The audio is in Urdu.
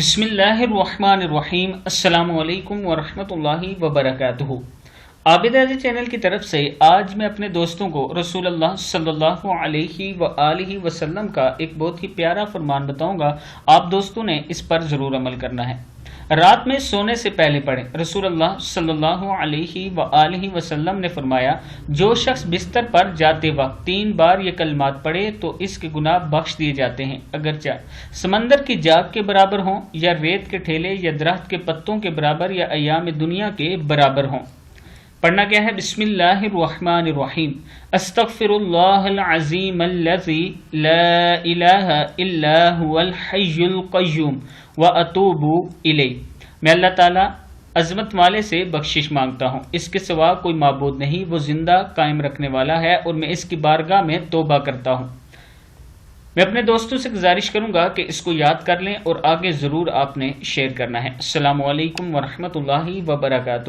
بسم اللہ الرحمن الرحیم۔ السلام علیکم ورحمۃ اللہ وبرکاتہ۔ عابد عزیز چینل کی طرف سے آج میں اپنے دوستوں کو رسول اللہ صلی اللہ علیہ وآلہ وسلم کا ایک بہت ہی پیارا فرمان بتاؤں گا۔ آپ دوستوں نے اس پر ضرور عمل کرنا ہے۔ رات میں سونے سے پہلے پڑھیں۔ رسول اللہ صلی اللہ علیہ وآلہ وسلم نے فرمایا، جو شخص بستر پر جاتے وقت 3 بار یہ کلمات پڑھے تو اس کے گناہ بخش دیے جاتے ہیں، اگرچہ سمندر کی جاگ کے برابر ہوں، یا ریت کے ٹھیلے یا درخت کے پتوں کے برابر، یا ایام دنیا کے برابر ہوں۔ پڑھنا کیا ہے؟ بسم اللہ الرحمن الرحیم۔ استغفر اللہ العظیم الذی لا الہ الا هو الحی القیوم واتوب الیہ۔ میں اللہ تعالی عظمت والے سے بخشش مانگتا ہوں، اس کے سوا کوئی معبود نہیں، وہ زندہ قائم رکھنے والا ہے اور میں اس کی بارگاہ میں توبہ کرتا ہوں۔ میں اپنے دوستوں سے گزارش کروں گا کہ اس کو یاد کر لیں اور آگے ضرور آپ نے شیئر کرنا ہے۔ السلام علیکم ورحمۃ اللہ وبرکاتہ۔